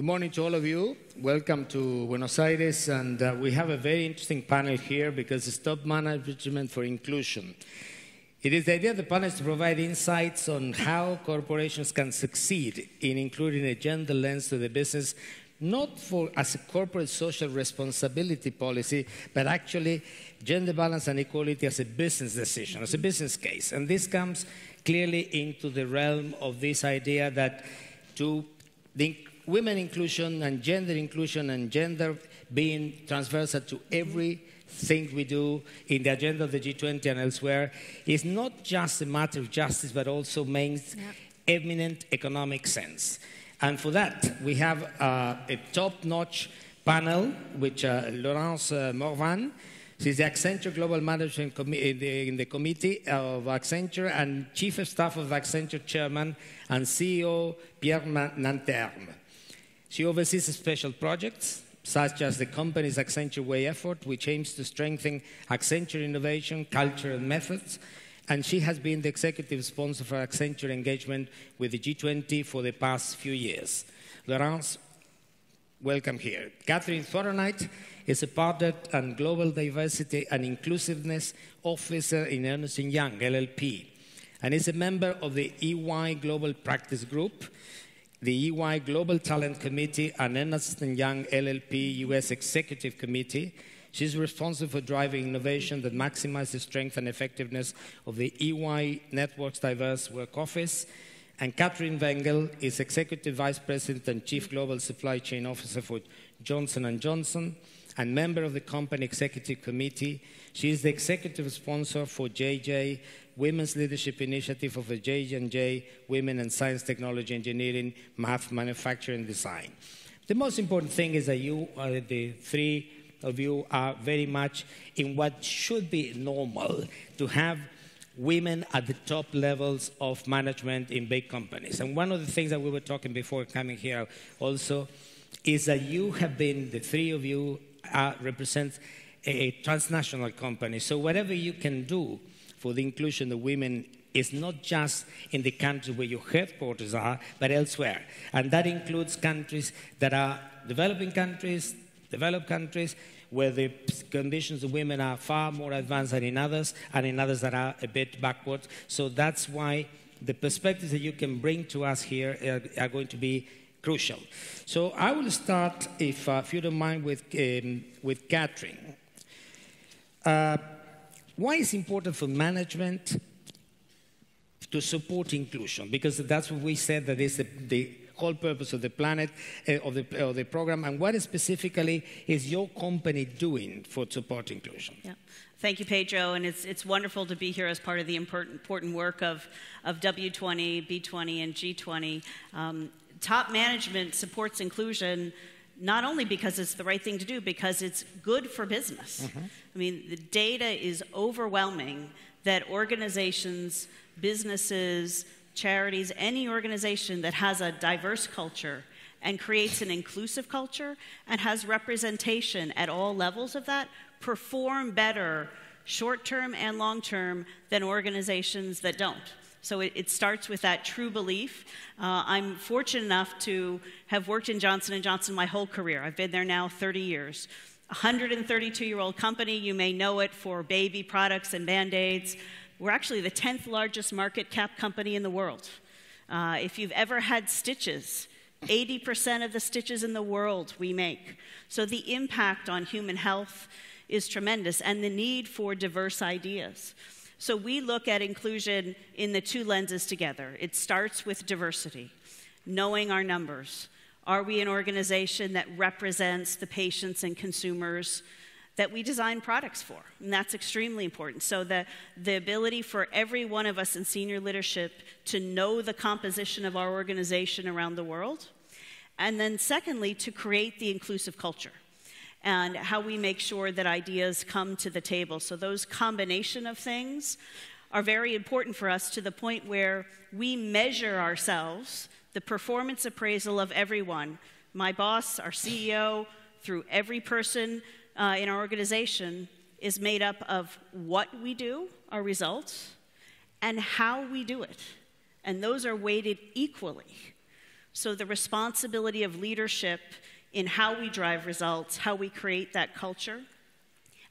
Good morning to all of you. Welcome to Buenos Aires. And we have a very interesting panel here because it's top management for inclusion. It is the idea of the panel is to provide insights on how corporations can succeed in including a gender lens to the business, not as a corporate social responsibility policy, but actually gender balance and equality as a business decision, as a business case. And this comes clearly into the realm of this idea that women inclusion and gender being transversal to everything we do in the agenda of the G20 and elsewhere is not just a matter of justice, but also makes eminent economic sense. And for that, we have a top-notch panel, which Laurence Morvan. She's the Accenture Global Management in the committee of Accenture and Chief of Staff of Accenture Chairman and CEO Pierre Nanterme. She oversees special projects, such as the company's Accenture Way effort, which aims to strengthen Accenture innovation, culture, and methods. And she has been the executive sponsor for Accenture engagement with the G20 for the past few years. Laurence, welcome here. Catherine Thoronite is a partner and global diversity and inclusiveness officer in Ernst & Young, LLP, and is a member of the EY Global Practice Group, the EY Global Talent Committee, and Ernst & Young LLP US Executive Committee. She's responsible for driving innovation that maximizes the strength and effectiveness of the EY Network's diverse work office. And Catherine Wengel is Executive Vice President and Chief Global Supply Chain Officer for Johnson & Johnson and member of the Company Executive Committee. She is the executive sponsor for JJ Women's Leadership Initiative of the J&J Women in Science, Technology, Engineering, Math, Manufacturing, Design. The most important thing is that you, the three of you, are very much in what should be normal to have women at the top levels of management in big companies. And one of the things that we were talking before coming here also is that you have been, the three of you represent a transnational company. So whatever you can do for the inclusion of women is not just in the countries where your headquarters are, but elsewhere. And that includes countries that are developing countries, developed countries, where the conditions of women are far more advanced than in others, and in others that are a bit backward. So that's why the perspectives that you can bring to us here are going to be crucial. So I will start, if you don't mind, with Catherine. Why is it important for management to support inclusion? Because that's what we said that is the whole purpose of the planet, of the program. And what specifically is your company doing for support inclusion? Yeah. Thank you, Pedro. And it's wonderful to be here as part of the important work of W20, B20, and G20. Top management supports inclusion not only because it's the right thing to do, because it's good for business. Mm-hmm. I mean, the data is overwhelming that organizations, businesses, charities, any organization that has a diverse culture and creates an inclusive culture and has representation at all levels of that perform better short-term and long-term than organizations that don't. So it starts with that true belief. I'm fortunate enough to have worked in Johnson & Johnson my whole career. I've been there now 30 years. A 132-year-old company. You may know it for baby products and Band-Aids. We're actually the 10th largest market cap company in the world. If you've ever had stitches, 80% of the stitches in the world we make. So the impact on human health is tremendous, and the need for diverse ideas. So we look at inclusion in the two lenses together. It starts with diversity, knowing our numbers. Are we an organization that represents the patients and consumers that we design products for? And that's extremely important. So the ability for every one of us in senior leadership to know the composition of our organization around the world. And then secondly, to create the inclusive culture and how we make sure that ideas come to the table. So those combination of things are very important for us to the point where we measure ourselves, the performance appraisal of everyone, my boss, our CEO, through every person in our organization is made up of what we do, our results, and how we do it. And those are weighted equally So the responsibility of leadership in how we drive results, how we create that culture.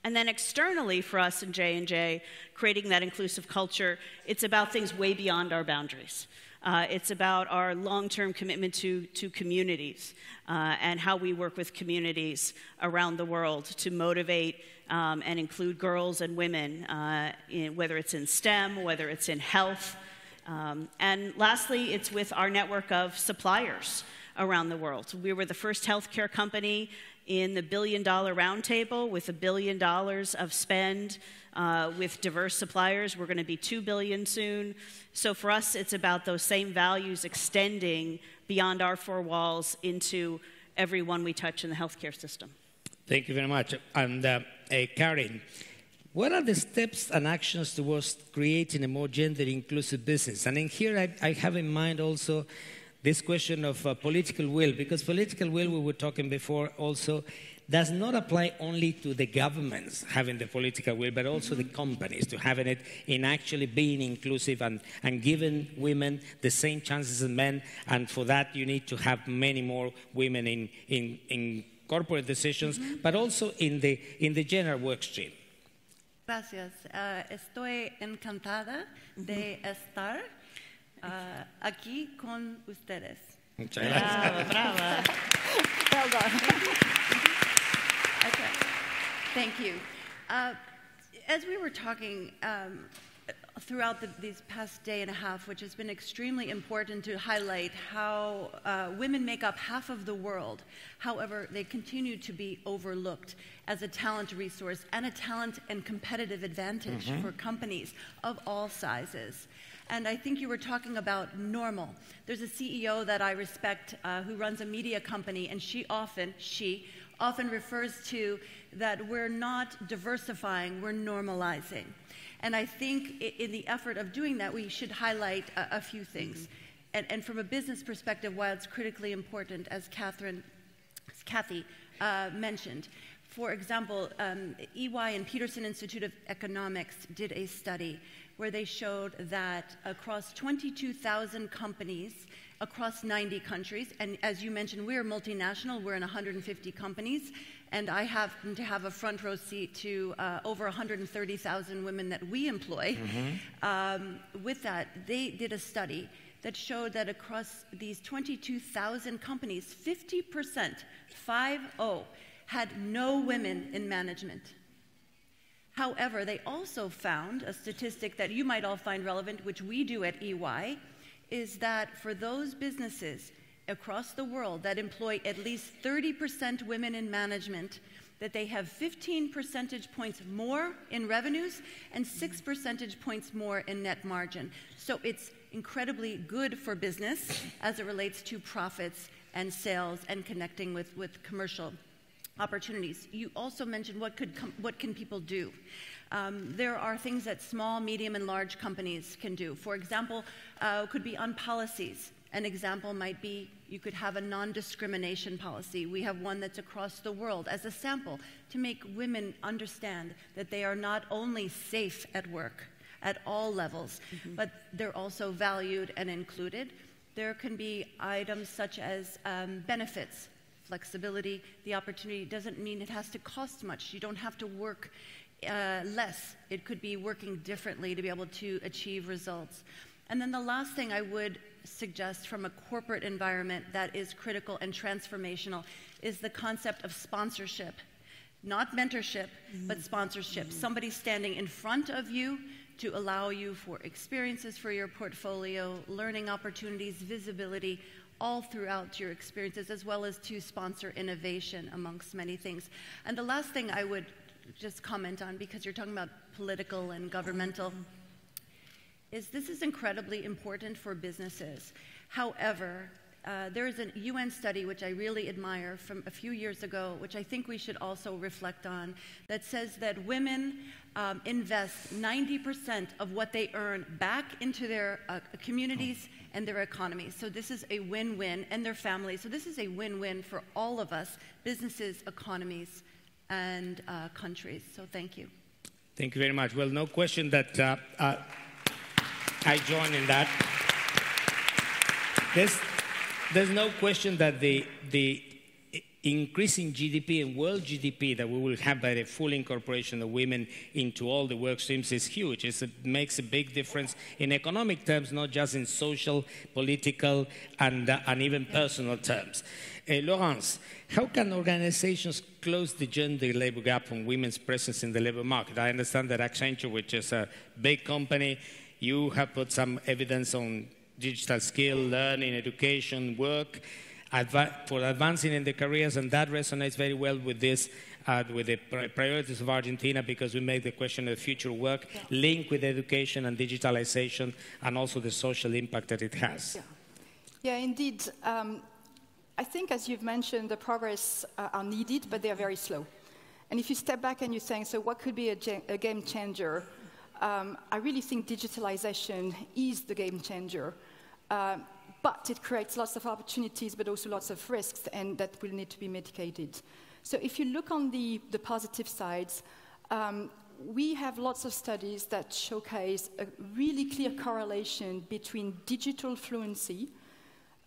And then externally for us in J&J, creating that inclusive culture, it's about things way beyond our boundaries. It's about our long-term commitment to communities and how we work with communities around the world to motivate and include girls and women, whether it's in STEM, whether it's in health. And lastly, it's with our network of suppliers around the world. We were the first healthcare company in the $1 billion roundtable with $1 billion of spend with diverse suppliers. We're going to be $2 billion soon. So for us, it's about those same values extending beyond our four walls into everyone we touch in the healthcare system. Thank you very much. And Karin, what are the steps and actions towards creating a more gender-inclusive business? And in here, I have in mind also this question of political will, because political will, we were talking before, also does not apply only to the governments having the political will, but also the companies to having it in actually being inclusive and giving women the same chances as men. And for that, you need to have many more women in corporate decisions, but also in the general work stream. Gracias. Estoy encantada de estar aquí con ustedes. Muchas gracias. Brava. Well done. Okay. Thank you. As we were talking throughout these past day and a half, which has been extremely important to highlight how women make up half of the world. However, they continue to be overlooked as a talent resource and a talent and competitive advantage for companies of all sizes. And I think you were talking about normal. There's a CEO that I respect who runs a media company, and she often refers to that we're not diversifying, we're normalizing. And I think in the effort of doing that, we should highlight a few things. And from a business perspective, while it's critically important, as Kathy mentioned, for example, EY and Peterson Institute of Economics did a study where they showed that across 22,000 companies across 90 countries, and as you mentioned, we're multinational, we're in 150 companies, and I happen to have a front row seat to over 130,000 women that we employ. With that, they did a study that showed that across these 22,000 companies, 50%, 50, had no women in management. However, they also found a statistic that you might all find relevant, which we do at EY, is that for those businesses across the world that employ at least 30% women in management, that they have 15 percentage points more in revenues and 6 percentage points more in net margin. So it's incredibly good for business as it relates to profits and sales and connecting with commercial opportunities. You also mentioned what can people do. There are things that small, medium, and large companies can do. For example, could be on policies. An example might be you could have a non-discrimination policy. We have one that's across the world as a sample to make women understand that they are not only safe at work at all levels, but they're also valued and included. There can be items such as benefits. Flexibility, the opportunity doesn't mean it has to cost much. You don't have to work less. It could be working differently to be able to achieve results. And then the last thing I would suggest from a corporate environment that is critical and transformational is the concept of sponsorship. Not mentorship, but sponsorship. Somebody standing in front of you to allow you for experiences for your portfolio, learning opportunities, visibility, all throughout your experiences, as well as to sponsor innovation amongst many things. And the last thing I would just comment on, because you're talking about political and governmental, is this is incredibly important for businesses. However, there is a UN study which I really admire from a few years ago, which I think we should also reflect on, that says that women invest 90% of what they earn back into their communities and their economies. So this is a win-win, and their families. So this is a win-win for all of us, businesses, economies, and countries. So thank you. Thank you very much. Well, no question that I join in that. there's no question that the increasing GDP and world GDP that we will have by the full incorporation of women into all the work streams is huge. It makes a big difference in economic terms, not just in social, political, and even personal terms. Laurence, how can organizations close the gender labor gap on women's presence in the labor market? I understand that Accenture, which is a big company, you have put some evidence on digital skill, learning, education, work, for advancing in the careers, and that resonates very well with this, with the priorities of Argentina, because we make the question of future work linked with education and digitalization, and also the social impact that it has. Yeah, indeed. I think, as you've mentioned, the progress are needed, but they are very slow. And if you step back and you think, so what could be a game changer? I really think digitalization is the game changer. But it creates lots of opportunities, but also lots of risks, and that will need to be mitigated. So if you look on the positive sides, we have lots of studies that showcase a really clear correlation between digital fluency,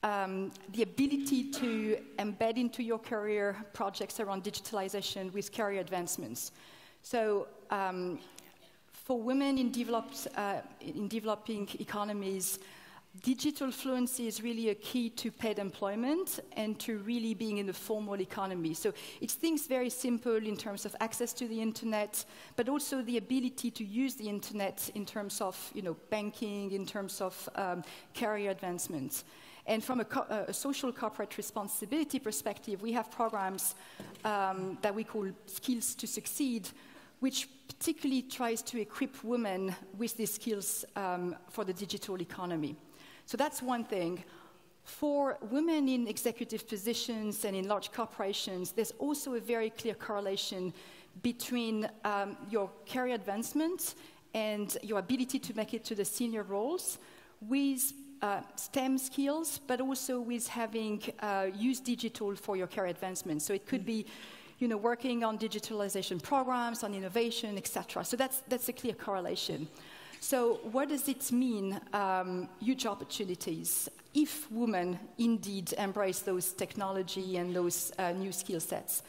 the ability to embed into your career projects around digitalization with career advancements. So for women in developing economies, digital fluency is really a key to paid employment and to really being in the formal economy. So it's things very simple in terms of access to the internet, but also the ability to use the internet in terms of banking, in terms of career advancements. And from a social corporate responsibility perspective, we have programs that we call Skills to Succeed, which particularly tries to equip women with these skills for the digital economy. So that's one thing. For women in executive positions and in large corporations, there's also a very clear correlation between your career advancement and your ability to make it to the senior roles with STEM skills, but also with having used digital for your career advancement. So it could be working on digitalization programs, on innovation, etc. So that's a clear correlation. So what does it mean? Huge opportunities if women indeed embrace those technology and those new skill sets.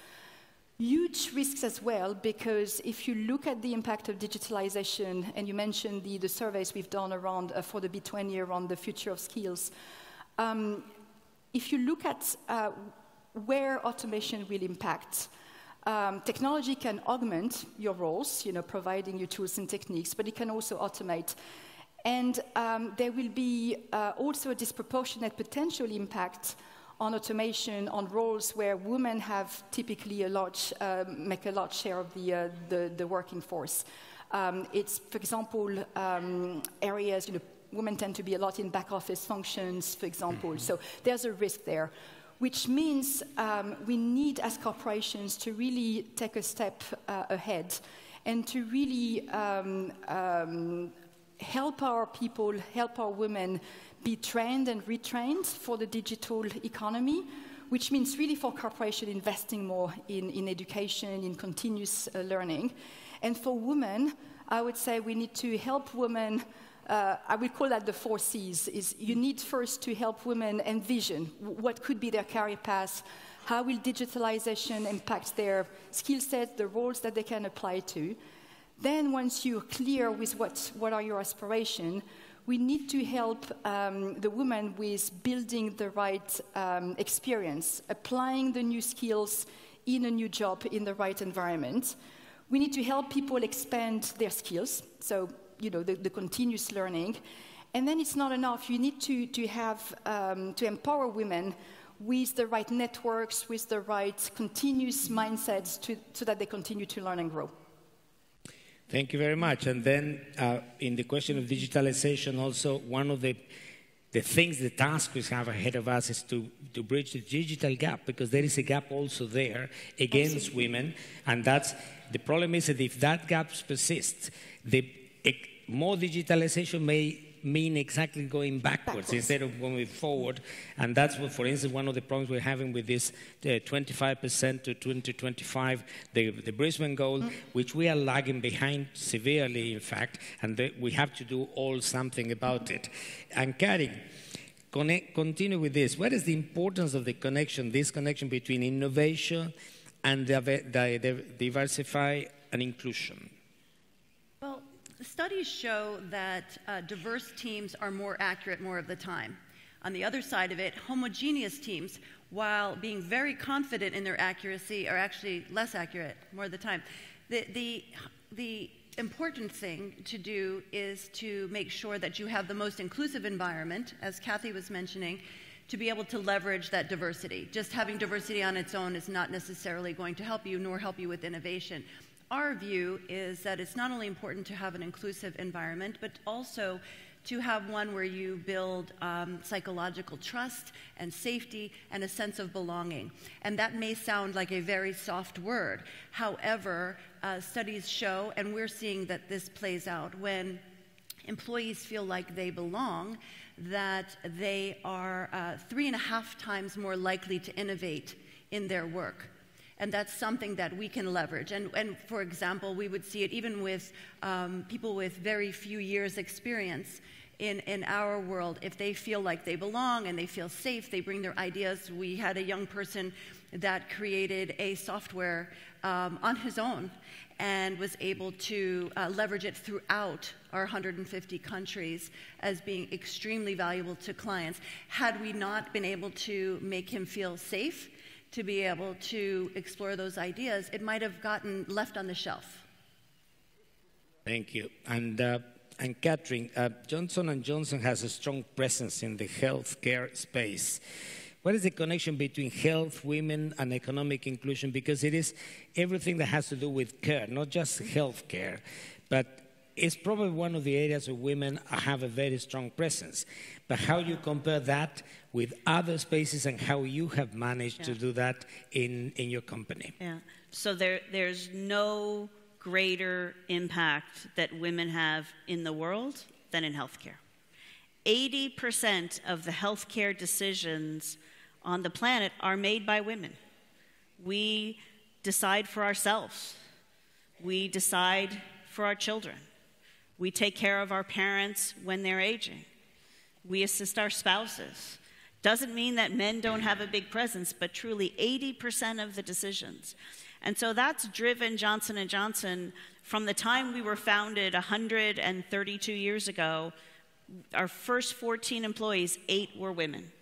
Huge risks as well, because if you look at the impact of digitalization, and you mentioned the surveys we've done around for the B20 around the future of skills, if you look at where automation will impact, technology can augment your roles, providing you tools and techniques, but it can also automate. And there will be also a disproportionate potential impact on automation on roles where women have typically make a large share of the working force. It's, for example, areas, women tend to be a lot in back office functions, for example. So there's a risk there, which means we need, as corporations, to really take a step ahead and to really help our people, help our women be trained and retrained for the digital economy, which means really for corporations investing more in education, in continuous learning. And for women, I would say we need to help women. I would call that the 4 C's. Is you need first to help women envision what could be their career path, how will digitalization impact their skill sets, the roles that they can apply to. Then once you're clear with what are your aspirations, we need to help the woman with building the right experience, applying the new skills in a new job in the right environment. We need to help people expand their skills, so the continuous learning. And then it's not enough. You need to have to empower women with the right networks, with the right continuous mindsets so that they continue to learn and grow. Thank you very much. And then in the question of digitalization, also one of the things, the task we have ahead of us is to bridge the digital gap, because there is a gap also there against women. And the problem is that if that gap persists, more digitalization may mean exactly going backwards instead of going forward. And that's what, for instance, one of the problems we're having with this 25% to 2025, the Brisbane goal, which we are lagging behind severely, in fact, and we have to do something about it. And Karin, continue with this. What is the importance of the connection, this connection between innovation and diversify and inclusion? Well, studies show that diverse teams are more accurate more of the time. On the other side of it, homogeneous teams, while being very confident in their accuracy, are actually less accurate more of the time. The important thing to do is to make sure that you have the most inclusive environment, as Kathy was mentioning, to be able to leverage that diversity. Just having diversity on its own is not necessarily going to help you, nor help you with innovation. Our view is that it's not only important to have an inclusive environment, but also to have one where you build psychological trust and safety and a sense of belonging. And that may sound like a very soft word. However, studies show, and we're seeing that this plays out, when employees feel like they belong, that they are 3.5 times more likely to innovate in their work. And that's something that we can leverage. And for example, we would see it even with people with very few years experience in our world. If they feel like they belong and they feel safe, they bring their ideas. We had a young person that created a software on his own and was able to leverage it throughout our 150 countries as being extremely valuable to clients. Had we not been able to make him feel safe to be able to explore those ideas, it might have gotten left on the shelf. Thank you. And Catherine, Johnson & Johnson has a strong presence in the healthcare space. What is the connection between health, women, and economic inclusion? Because it is everything that has to do with care, not just health care, but it's probably one of the areas where women have a very strong presence. But how you compare that with other spaces and how you have managed to do that in your company? Yeah. So there's no greater impact that women have in the world than in healthcare. 80% of the healthcare decisions on the planet are made by women. We decide for ourselves. We decide for our children. We take care of our parents when they're aging. We assist our spouses. Doesn't mean that men don't have a big presence, but truly 80% of the decisions. And so that's driven Johnson & Johnson from the time we were founded 132 years ago. Our first 14 employees, 8 were women.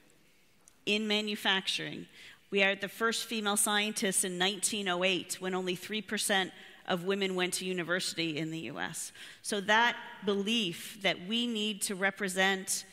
In manufacturing, we had the first female scientists in 1908 when only 3% of women went to university in the US. So that belief that we need to represent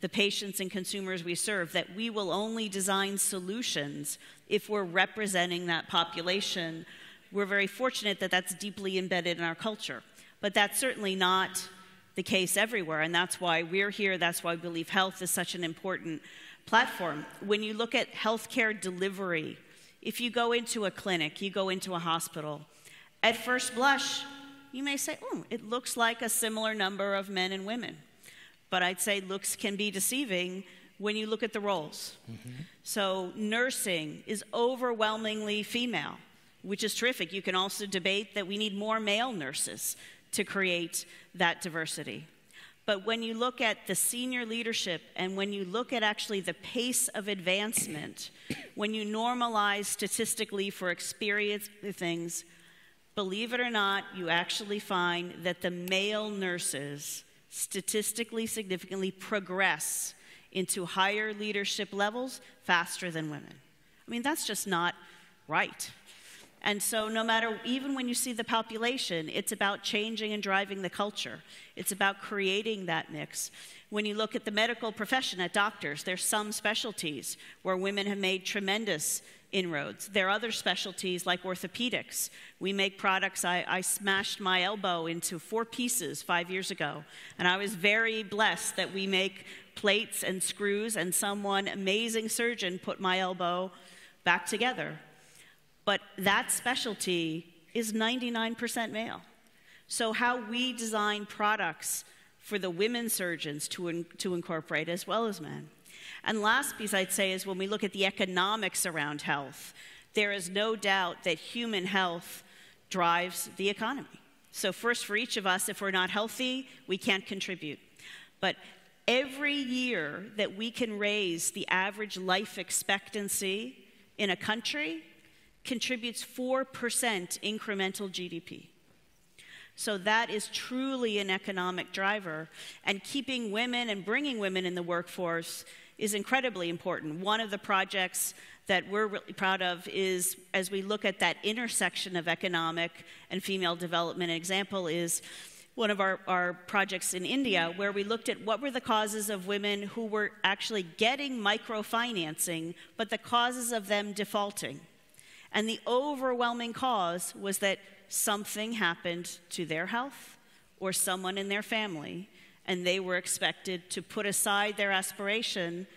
the patients and consumers we serve, that we will only design solutions if we're representing that population, we're very fortunate that that's deeply embedded in our culture. But that's certainly not the case everywhere, and that's why we're here. That's why we believe health is such an important platform. When you look at healthcare delivery, if you go into a clinic, you go into a hospital, at first blush, you may say, oh, it looks like a similar number of men and women. But I'd say looks can be deceiving when you look at the roles. Mm-hmm. So nursing is overwhelmingly female, which is terrific. You can also debate that we need more male nurses to create that diversity. But when you look at the senior leadership and when you look at actually the pace of advancement, when you normalize statistically for experience things, believe it or not, you actually find that the male nurses statistically significantly progress into higher leadership levels faster than women. I mean, that's just not right. And so no matter, even when you see the population, it's about changing and driving the culture. It's about creating that mix. When you look at the medical profession, at doctors, there's some specialties where women have made tremendous inroads. There are other specialties like orthopedics. We make products. I smashed my elbow into 4 pieces 5 years ago. And I was very blessed that we make plates and screws, and someone, amazing surgeon, put my elbow back together. But that specialty is 99% male. So how we design products for the women surgeons to incorporate as well as men. And last piece I'd say is when we look at the economics around health, there is no doubt that human health drives the economy. So first, for each of us, if we're not healthy, we can't contribute. But Every year that we can raise the average life expectancy in a country contributes 4% incremental GDP. So that is truly an economic driver, and keeping women and bringing women in the workforce is incredibly important. One of the projects that we're really proud of is, as we look at that intersection of economic and female development, an example is one of our projects in India, where we looked at what were the causes of women who were actually getting microfinancing, but the causes of them defaulting. And the overwhelming cause was that something happened to their health or someone in their family, and they were expected to put aside their aspiration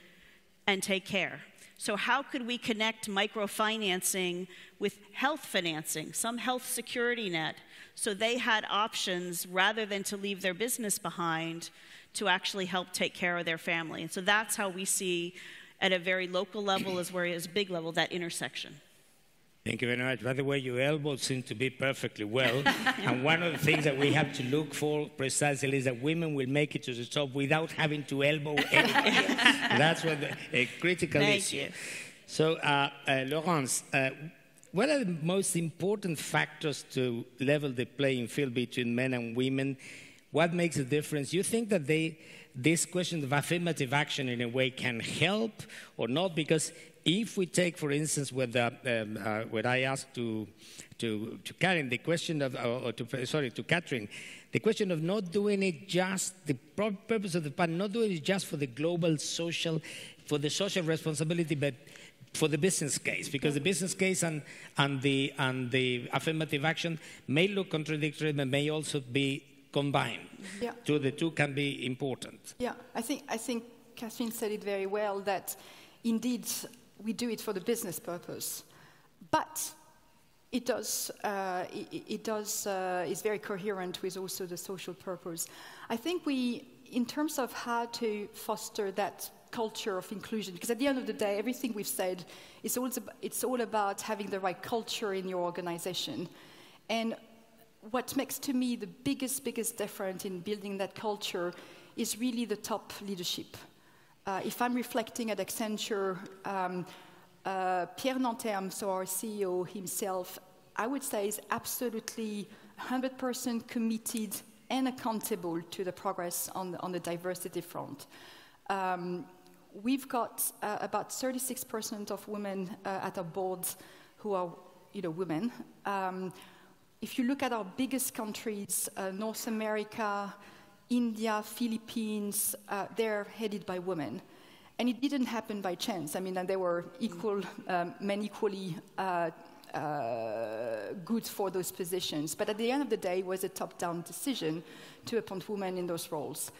and take care. So how could we connect microfinancing with health financing, some health security net, so they had options rather than to leave their business behind to actually help take care of their family? And so that's how we see, at a very local level as well as a big level, that intersection. Thank you very much. By the way, your elbows seem to be perfectly well. And one of the things that we have to look for precisely is that women will make it to the top without having to elbow anybody. That's what a critical issue. Thank you. So, Laurence, what are the most important factors to level the playing field between men and women? What makes a difference? You think that this question of affirmative action in a way can help or not? Because if we take, for instance, what I asked to Karen, the question of, to Catherine, the question of not doing it just, the purpose of the plan, not doing it just for the global social, for the social responsibility, but for the business case, because the business case and the affirmative action may look contradictory, but may also be combined. Yeah. So the two can be important. Yeah, I think Catherine said it very well, that indeed we do it for the business purpose, but it is very coherent with also the social purpose. I think in terms of how to foster that culture of inclusion, because at the end of the day, everything we've said it's all about having the right culture in your organization. And what makes to me the biggest difference in building that culture is really the top leadership. If I'm reflecting at Accenture, Pierre Nanterme, so our CEO himself, I would say is absolutely 100% committed and accountable to the progress on the diversity front. We've got about 36% of women at our board who are, women. If you look at our biggest countries, North America, India, Philippines, they're headed by women. And it didn't happen by chance. I mean, they were men equally good for those positions. But at the end of the day, it was a top-down decision to appoint women in those roles.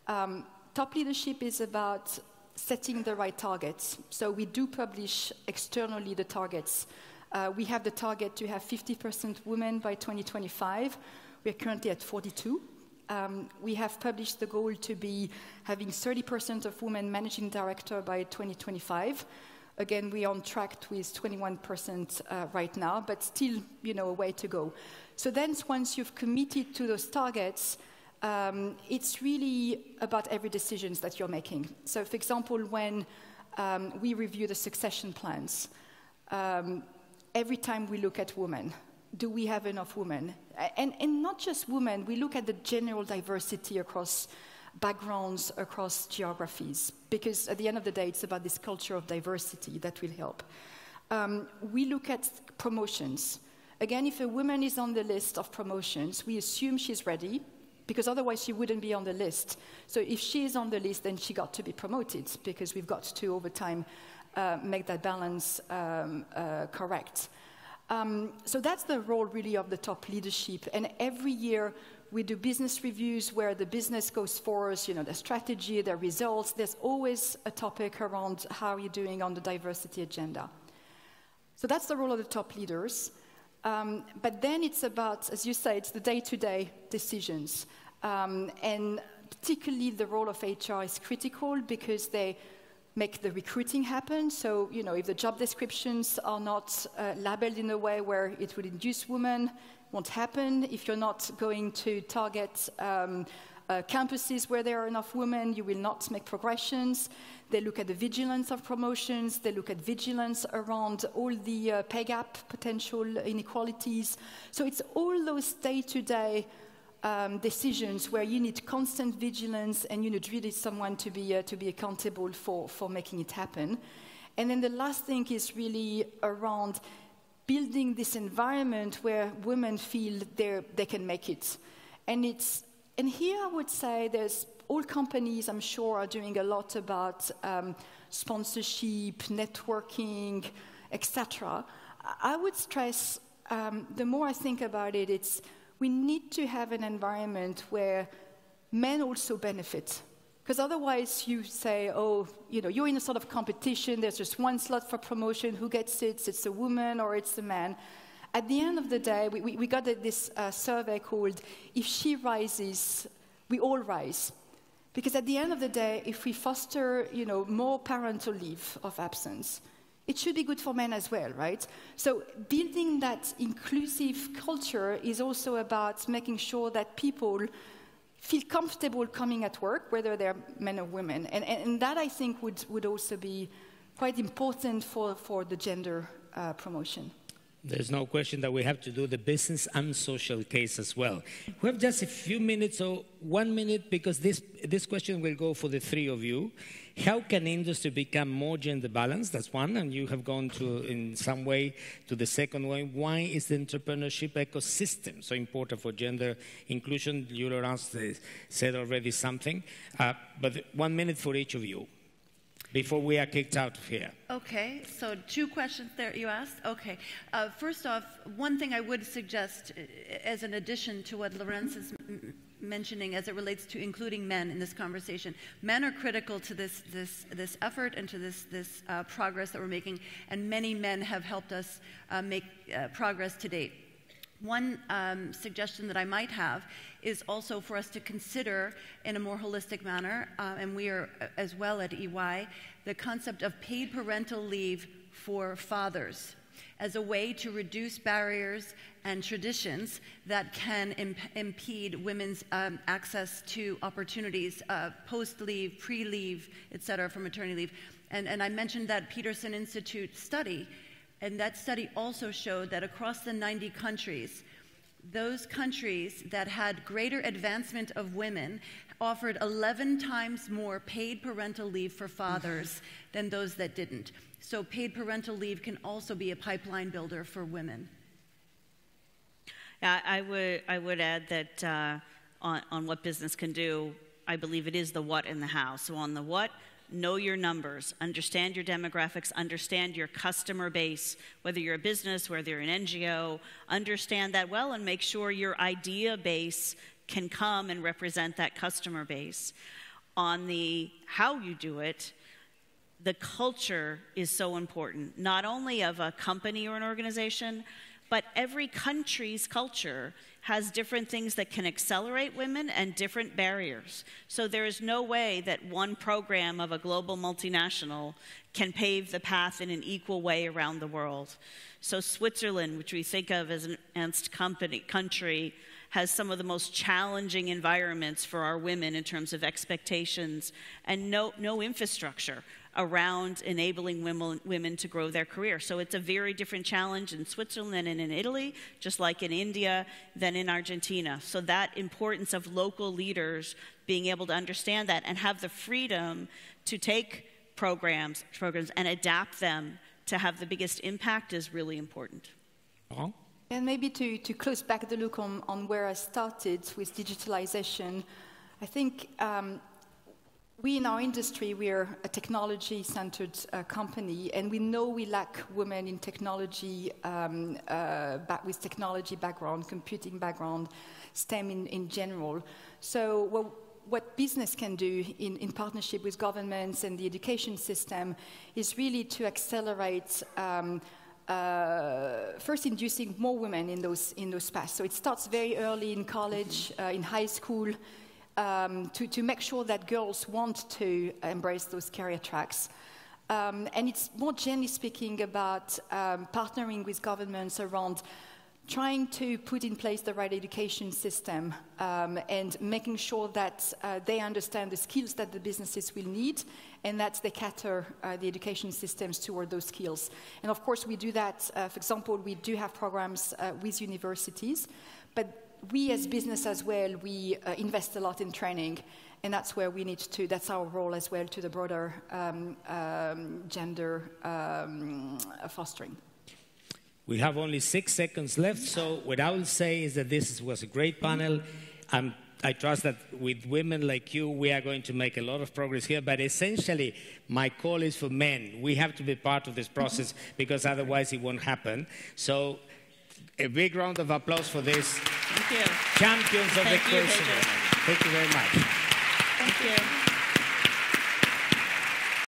Top leadership is about setting the right targets. So we do publish externally the targets. We have the target to have 50% women by 2025. We're currently at 42. We have published the goal to be having 30% of women managing director by 2025. Again, we're on track with 21% right now, but still, a way to go. So then once you've committed to those targets, it's really about every decision that you're making. So, for example, when we review the succession plans, every time we look at women, do we have enough women? And not just women, we look at the general diversity across backgrounds, across geographies, because at the end of the day, it's about this culture of diversity that will help. We look at promotions. Again, if a woman is on the list of promotions, we assume she's ready, because otherwise she wouldn't be on the list. So if she is on the list, then she got to be promoted, because we've got to, over time, make that balance correct. So that's the role, really, of the top leadership. And every year, we do business reviews where the business goes forward, the strategy, the results. There's always a topic around how you're doing on the diversity agenda. So that's the role of the top leaders. But then it's about, as you say, it's the day-to-day decisions. And particularly the role of HR is critical because they make the recruiting happen. So, if the job descriptions are not labeled in a way where it would induce women, won't happen. If you're not going to target campuses where there are enough women, you will not make progressions. They look at the vigilance of promotions. They look at vigilance around all the pay gap potential inequalities. So it's all those day-to-day decisions where you need constant vigilance and you need really someone to be accountable for making it happen. And then the last thing is really around building this environment where women feel they can make it. And here I would say there's all companies, I'm sure, are doing a lot about sponsorship, networking, etc. I would stress, the more I think about it, it's we need to have an environment where men also benefit. Because otherwise you say, oh, you're in a sort of competition, there's just one slot for promotion, who gets it? It's a woman or it's a man. At the end of the day, we got this survey called If She Rises, We All Rise. Because at the end of the day, if we foster, more parental leave of absence, it should be good for men as well, right? So building that inclusive culture is also about making sure that people feel comfortable coming at work, whether they're men or women. And that, I think, would also be quite important for the gender promotion. There's no question that we have to do the business and social case as well. We have just a few minutes, or 1 minute, because this question will go for the three of you. How can industry become more gender balanced? That's one, and you have gone in some way to the second one. Why is the entrepreneurship ecosystem so important for gender inclusion? You, Laurence, said already something, but 1 minute for each of you before we are kicked out of here. Okay, so 2 questions there you asked. Okay, first off, one thing I would suggest as an addition to what Laurence is mentioning as it relates to including men in this conversation. Men are critical to this effort and to this progress that we're making, and many men have helped us make progress to date. One suggestion that I might have is also for us to consider in a more holistic manner, and we are as well at EY, the concept of paid parental leave for fathers as a way to reduce barriers and traditions that can impede women's access to opportunities, post-leave, pre-leave, et cetera, for maternity leave. And I mentioned that Peterson Institute study, and that study also showed that across the 90 countries, those countries that had greater advancement of women offered 11 times more paid parental leave for fathers than those that didn't. So paid parental leave can also be a pipeline builder for women. I would add that on what business can do, I believe it is the what and the how. So on the what, know your numbers, understand your demographics, understand your customer base, whether you're a business, whether you're an NGO, understand that well and make sure your idea base can come and represent that customer base. On the how you do it, the culture is so important, not only of a company or an organization, but every country's culture has different things that can accelerate women and different barriers. So there is no way that one program of a global multinational can pave the path in an equal way around the world. So Switzerland, which we think of as an advanced country, has some of the most challenging environments for our women in terms of expectations and no infrastructure around enabling women to grow their career. So it's a very different challenge in Switzerland and in Italy, just like in India, than in Argentina. So that importance of local leaders being able to understand that and have the freedom to take programs and adapt them to have the biggest impact is really important. Uh-huh. And maybe to close back the look on where I started with digitalization, I think we in our industry, we are a technology-centered company, and we know we lack women in technology, with technology background, computing background, STEM in general. So what business can do in partnership with governments and the education system is really to accelerate first inducing more women in those paths. So it starts very early in college, in high school, to make sure that girls want to embrace those career tracks. And it's more generally speaking about partnering with governments around trying to put in place the right education system and making sure that they understand the skills that the businesses will need and that they cater the education systems toward those skills. And of course, we do that. For example, we do have programs with universities, but we as business as well, we invest a lot in training, and that's where we need to, that's our role as well to the broader gender fostering. We have only 6 seconds left, so what I will say is that this was a great panel. I trust that with women like you, we are going to make a lot of progress here, but essentially, my call is for men. We have to be part of this process because otherwise it won't happen. So, a big round of applause for this. Thank you. Champions of the question. Thank you very much.